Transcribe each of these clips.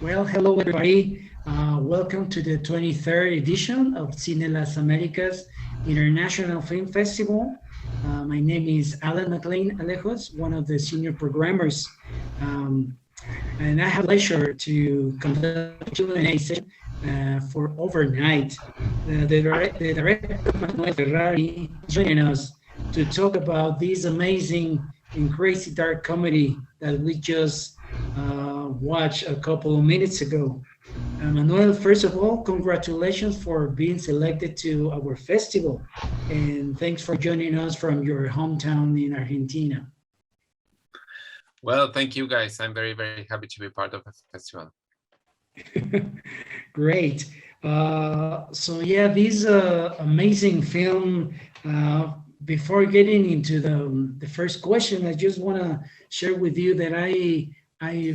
Well, hello everybody. Welcome to the 23rd edition of Cine Las Americas International Film Festival. My name is Alan McLean Alejos, one of the senior programmers. And I have the pleasure to conduct a Q&A session for overnight. The director, Manuel Ferrari, joining us to talk about this amazing and crazy dark comedy that we just watched a couple of minutes ago. Manuel, first of all, congratulations for being selected to our festival, and thanks for joining us from your hometown in Argentina. Well, thank you guys. I'm very, very happy to be part of the festival. Great. So yeah, this amazing film. Before getting into the first question, I just want to share with you that I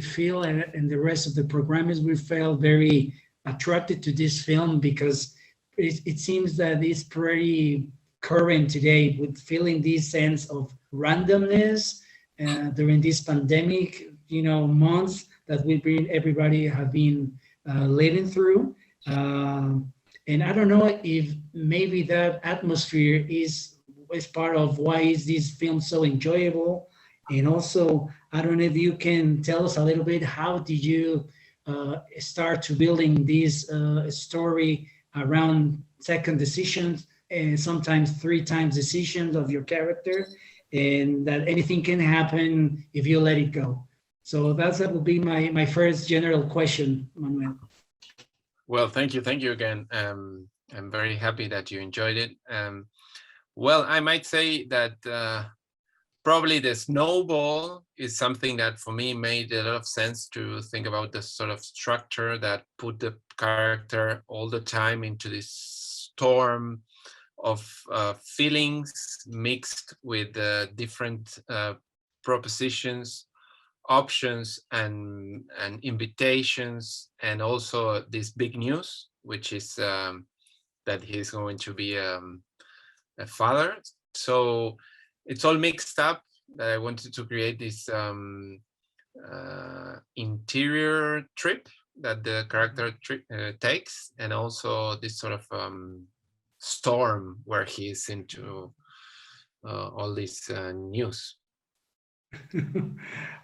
feel, and the rest of the programmers, we felt very attracted to this film because it seems that it's pretty current today, with feeling this sense of randomness during this pandemic, months that everybody have been living through. And I don't know if maybe that atmosphere is part of why is this film so enjoyable. And also, I don't know if you can tell us a little bit, how did you start to building this story around second decisions and sometimes three times decisions of your character, and that anything can happen if you let it go. So that would be my first general question, Manuel. Well, thank you again. I'm very happy that you enjoyed it. Well, I might say that probably the snowball is something that for me made a lot of sense, to think about the sort of structure that put the character all the time into this storm of feelings mixed with different propositions, options, and invitations, and also this big news, which is that he's going to be a father. So it's all mixed up, that I wanted to create this interior trip that the character takes, and also this sort of storm where he's into all this news.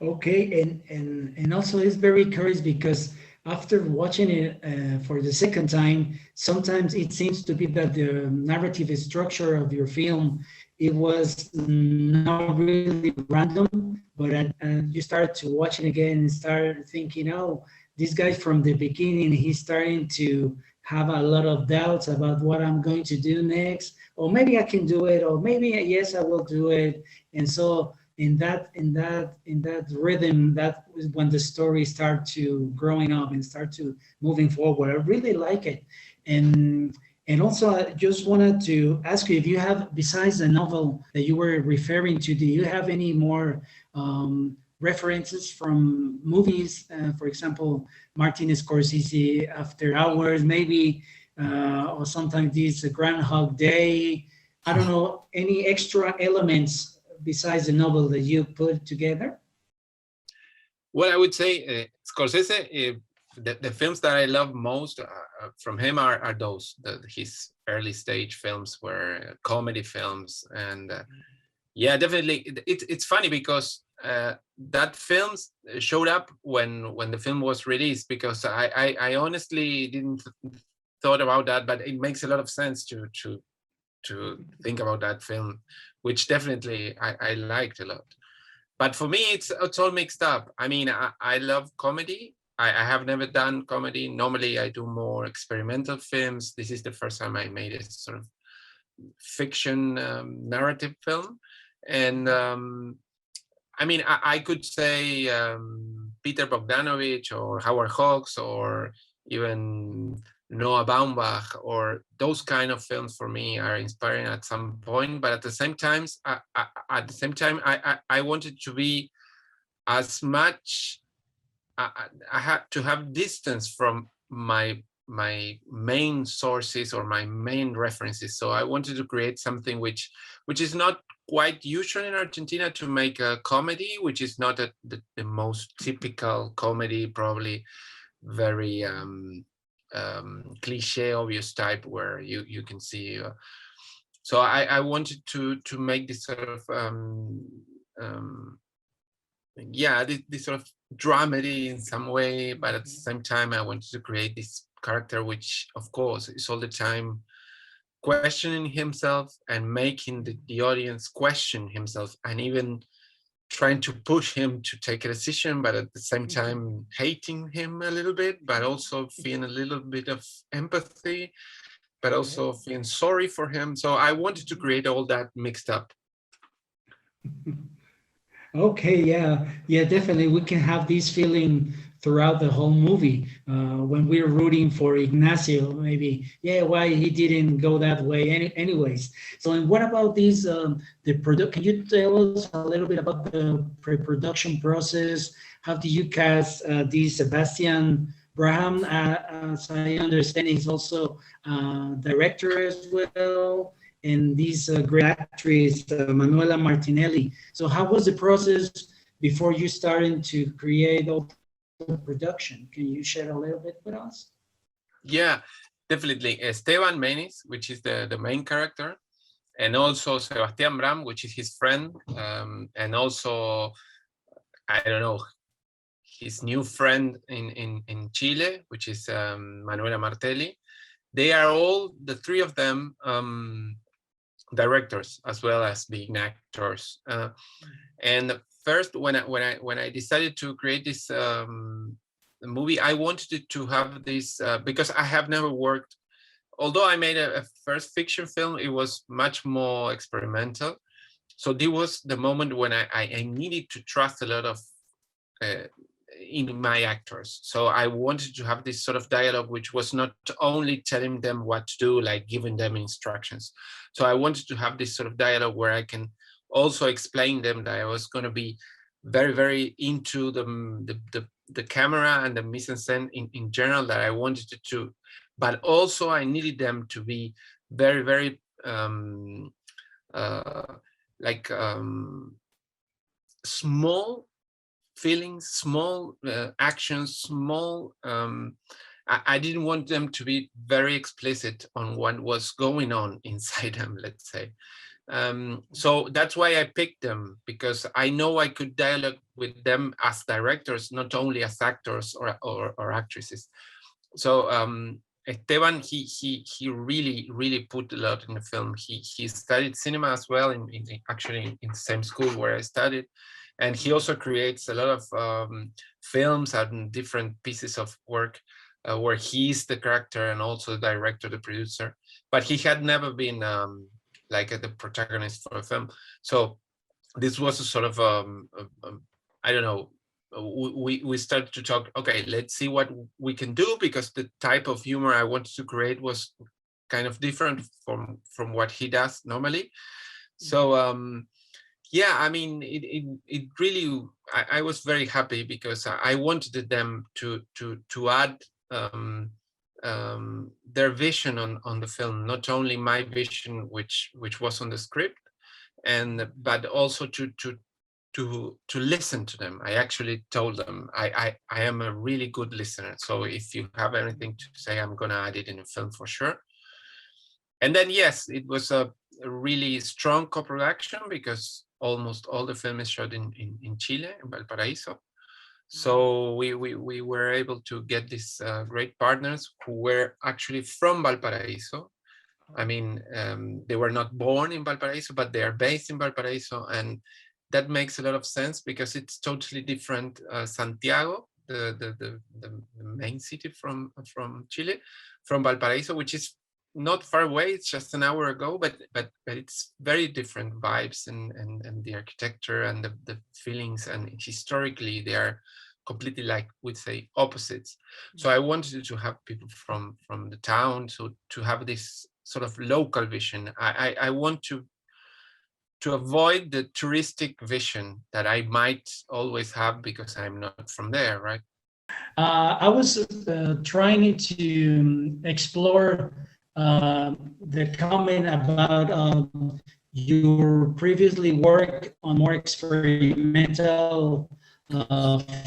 Okay, and also it's very curious because after watching it for the second time, sometimes it seems to be that the narrative structure of your film, it was not really random, but you start to watch it again and start thinking, oh, this guy from the beginning, he's starting to have a lot of doubts about what I'm going to do next, or maybe I can do it, or maybe yes, I will do it. And so in that rhythm, that is when the story starts to growing up and start to moving forward. I really like it. And also, I just wanted to ask you if you have, besides the novel that you were referring to, do you have any more references from movies? For example, Martin Scorsese, After Hours, maybe, or sometimes this Groundhog Day. I don't know, any extra elements besides the novel that you put together? Well, I would say Scorsese, the films that I love most from him are those, his early stage films were comedy films. And yeah, definitely. It's funny because that films showed up when the film was released, because I honestly didn't thought about that, but it makes a lot of sense to think about that film, which definitely I liked a lot. But for me, it's all mixed up. I mean, I love comedy. I have never done comedy. Normally, I do more experimental films. This is the first time I made a sort of fiction narrative film. And I mean, I could say Peter Bogdanovich or Howard Hawks or even Noah Baumbach, or those kind of films for me are inspiring at some point. But at the same time, I wanted to be as much. I had to have distance from my main sources or my main references. So I wanted to create something which is not quite usual in Argentina, to make a comedy, which is not the most typical comedy probably very cliche, obvious type where you can see. So I wanted to make this sort of this sort of dramedy in some way, but at the same time I wanted to create this character which of course is all the time questioning himself and making the audience question himself, and even trying to push him to take a decision, but at the same time hating him a little bit, but also feeling a little bit of empathy, but also feeling sorry for him. So I wanted to create all that mixed up. Okay, yeah, definitely. We can have this feeling throughout the whole movie when we're rooting for Ignacio. Maybe, why he didn't go that way. Anyways, so and what about these? The product? Can you tell us a little bit about the pre-production process? How do you cast this Sebastian Braham? As I understand, he's also director as well. And this great actress, Manuela Martinelli. So how was the process before you started to create all the production? Can you share a little bit with us? Yeah, definitely. Esteban Menis, which is the main character, and also Sebastian Bram, which is his friend, and also, I don't know, his new friend in Chile, which is Manuela Martelli. They are all, the three of them, directors as well as being actors. And first, when I decided to create this movie, I wanted to have this because I have never worked. Although I made a first fiction film, it was much more experimental. So this was the moment when I needed to trust a lot of in my actors. So I wanted to have this sort of dialogue, which was not only telling them what to do, like giving them instructions. So I wanted to have this sort of dialogue where I can also explain them that I was going to be very, very into the camera and the mise-en-scène in general, that I wanted to, but also I needed them to be very, very small feelings, small actions, small. I didn't want them to be very explicit on what was going on inside them, let's say. So that's why I picked them, because I know I could dialogue with them as directors, not only as actors or actresses. So Esteban, he really put a lot in the film. He studied cinema as well, actually in the same school where I studied. And he also creates a lot of films and different pieces of work where he's the character and also the director, the producer. But he had never been like the protagonist for a film. So this was a sort of, I don't know, we started to talk, okay, let's see what we can do, because the type of humor I wanted to create was kind of different from what he does normally. So yeah, I mean, it really, I was very happy because I wanted them to add their vision on the film, not only my vision, which was on the script, but also to listen to them. I actually told them I am a really good listener. So if you have anything to say, I'm gonna add it in the film for sure. And then yes, it was a really strong co-production because almost all the film is shot in Chile, in Valparaíso. So we were able to get these great partners who were actually from Valparaíso. I mean, they were not born in Valparaíso, but they are based in Valparaíso, and that makes a lot of sense because it's totally different. Santiago, the main city from Chile, from Valparaíso, which is not far away, it's just an hour ago, but it's very different vibes and the architecture and the feelings, and historically they are completely, like we'd say, opposites. So I wanted to have people from the town to have this sort of local vision. I want to avoid the touristic vision that I might always have because I'm not from there, right? I was trying to explore the comment about your previously work on more experimental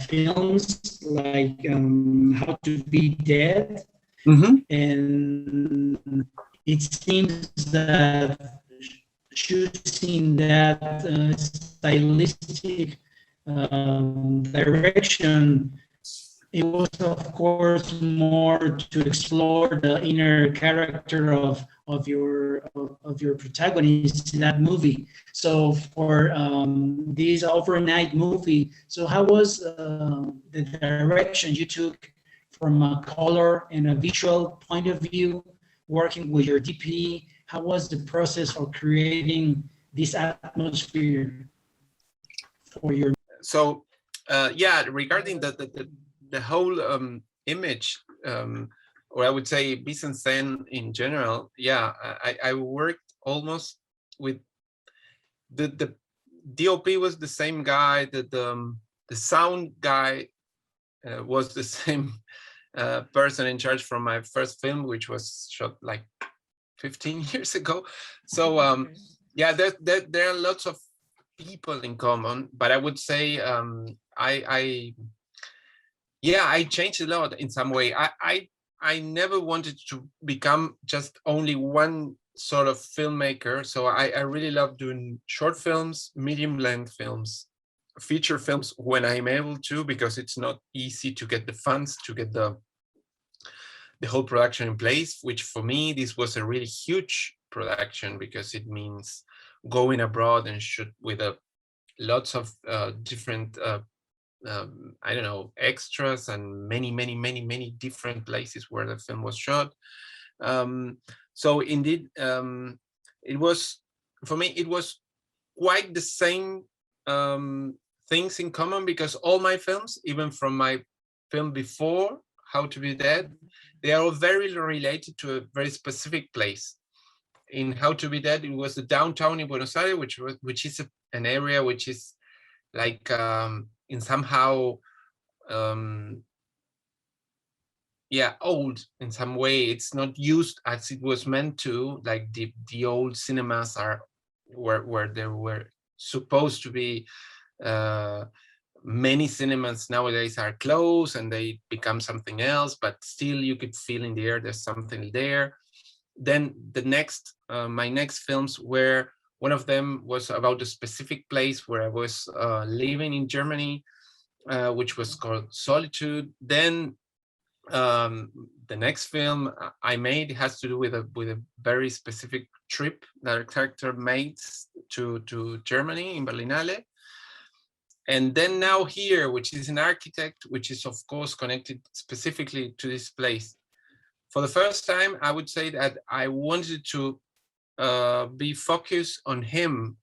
films like How to Be Dead, and it seems that choosing that stylistic direction, it was of course more to explore the inner character of your protagonist in that movie. So for this overnight movie, so how was the direction you took from a color and a visual point of view, working with your DP? How was the process for creating this atmosphere for your? So yeah, regarding the whole image, or I would say mise-en-scène in general, yeah, I worked almost with the DOP was the same guy, the sound guy was the same person in charge from my first film, which was shot like 15 years ago. So yeah, there are lots of people in common, but I would say I changed a lot in some way. I never wanted to become just only one sort of filmmaker. So I really love doing short films, medium length films, feature films when I'm able to, because it's not easy to get the funds to get the whole production in place, which for me, this was a really huge production because it means going abroad and shoot with lots of different I don't know, extras and many different places where the film was shot. So indeed, it was, for me, it was quite the same things in common, because all my films, even from my film before, How to Be Dead, they are all very related to a very specific place. In How to Be Dead, it was the downtown in Buenos Aires, which is an area which is like in somehow yeah, old in some way. It's not used as it was meant to, like the old cinemas are where there were supposed to be. Many cinemas nowadays are closed and they become something else, but still you could feel in the air there's something there. Then the next my next films were, one of them was about a specific place where I was living in Germany, which was called Solitude. Then the next film I made has to do with a very specific trip that a character made to Germany, in Berlinale. And then now here, which is an architect, which is of course connected specifically to this place. For the first time, I would say that I wanted to be focused on him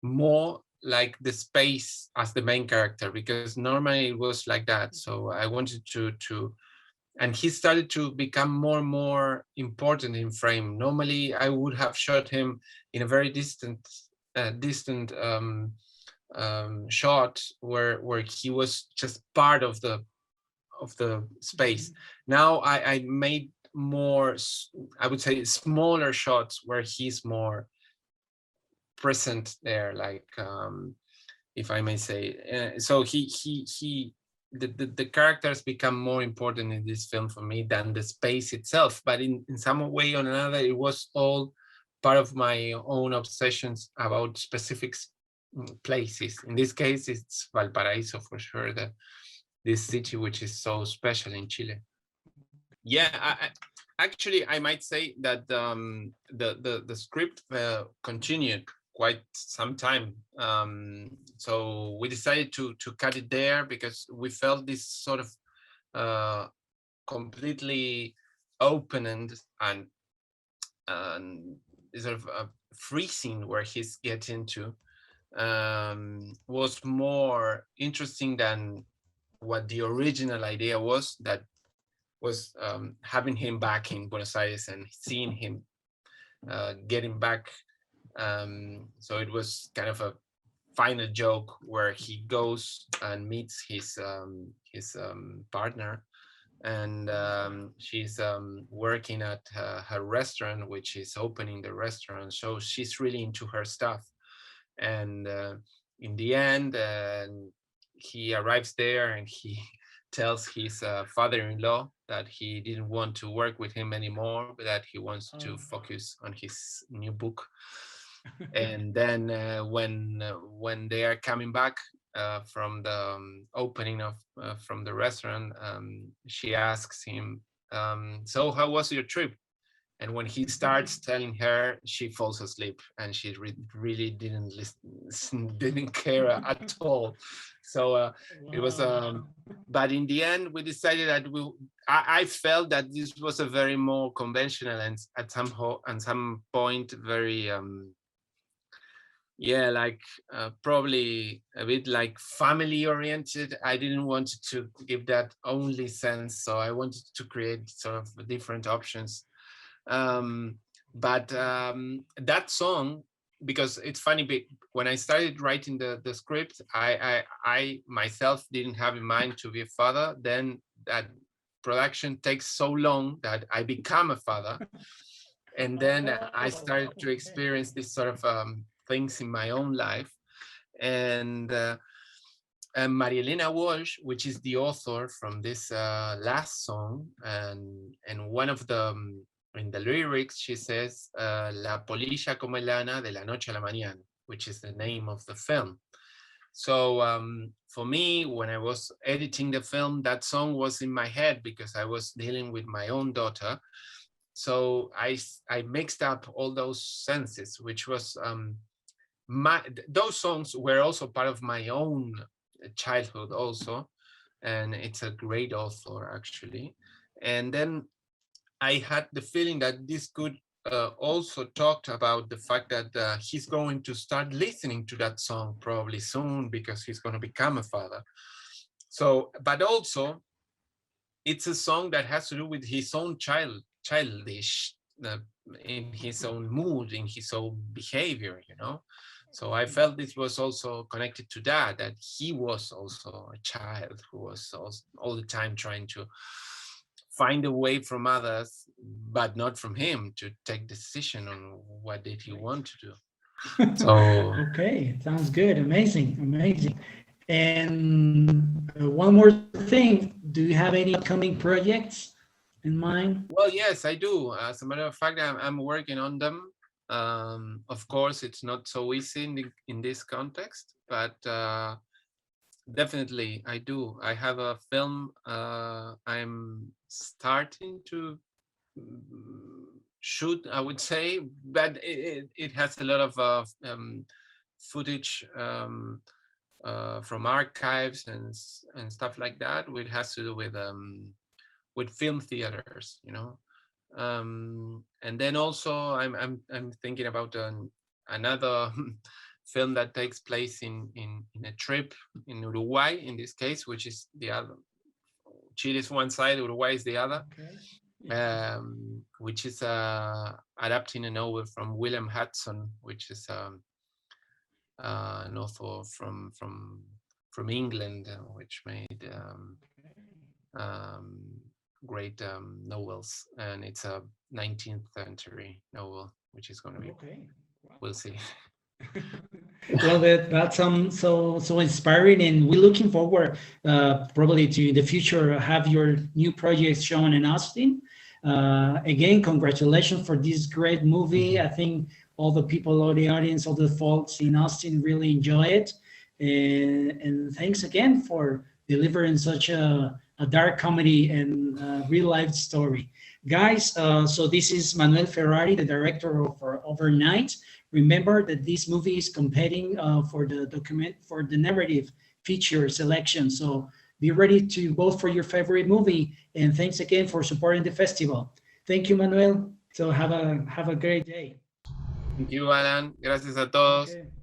more, like the space as the main character, because normally it was like that. So I wanted to and he started to become more and more important in frame. Normally I would have shot him in a very distant shot where he was just part of the space. Now I made more, I would say, smaller shots where he's more present there, like if I may say. So the characters become more important in this film for me than the space itself, but in some way or another it was all part of my own obsessions about specific places. In this case it's Valparaíso, for sure, this city which is so special in Chile. Yeah, actually I might say that the script continued quite some time. So we decided to cut it there because we felt this sort of completely open and sort of freezing where he's getting to was more interesting than what the original idea was, that was having him back in Buenos Aires and seeing him getting back. So it was kind of a final joke where he goes and meets his partner, and she's working at her restaurant, which is opening the restaurant. So she's really into her stuff, and in the end, he arrives there and he tells his father-in-law that he didn't want to work with him anymore, but that he wants to focus on his new book. And then when they are coming back from the opening of from the restaurant, she asks him, so how was your trip? And when he starts telling her, she falls asleep, and she really didn't listen, didn't care at all. So it was, but in the end, we decided that I felt that this was a very more conventional and at some point very, yeah, like probably a bit like family oriented. I didn't want to give that only sense, so I wanted to create sort of different options. But that song, because it's funny, when I started writing the script, I myself didn't have in mind to be a father. Then that production takes so long that I become a father. And then I started to experience this sort of things in my own life. And Maria Elena Walsh, which is the author from this last song, and one of the, in the lyrics, she says, La polilla como el lana de la noche a la mañana, which is the name of the film. So for me, when I was editing the film, that song was in my head because I was dealing with my own daughter. So I mixed up all those senses, which was, those songs were also part of my own childhood also. And it's a great author, actually. And then I had the feeling that this could also talk about the fact that he's going to start listening to that song probably soon because he's going to become a father. So, but also it's a song that has to do with his own childish, in his own mood, in his own behavior, you know. So I felt this was also connected to that he was also a child who was also all the time trying to find a way from others, but not from him, to take decision on what did he want to do. So okay, sounds good. Amazing, amazing. And one more thing, do you have any upcoming projects in mind? Well, yes, I do. As a matter of fact, I'm working on them. Of course, it's not so easy in this context, but definitely I do. I have a film I'm starting to shoot, I would say, but it has a lot of footage from archives and stuff like that, which has to do with film theaters, you know. And then also I'm thinking about another film that takes place in a trip in Uruguay, in this case, which is the other. Chile is one side, Uruguay is the other. Okay. Which is adapting a novel from William Hudson, which is an author from England, which made great novels, and it's a 19th century novel, which is going to be, okay. Wow. We'll see. Well, that's so inspiring, and we're looking forward probably to in the future have your new projects shown in Austin. Again, congratulations for this great movie. I think all the people, all the audience, all the folks in Austin really enjoy it, and thanks again for delivering such a dark comedy and real life story. Guys, so this is Manuel Ferrari, the director of Overnight. Remember that this movie is competing for the narrative feature selection. So be ready to vote for your favorite movie. And thanks again for supporting the festival. Thank you, Manuel. So have a great day. Thank you, Alan. Gracias a todos. Okay.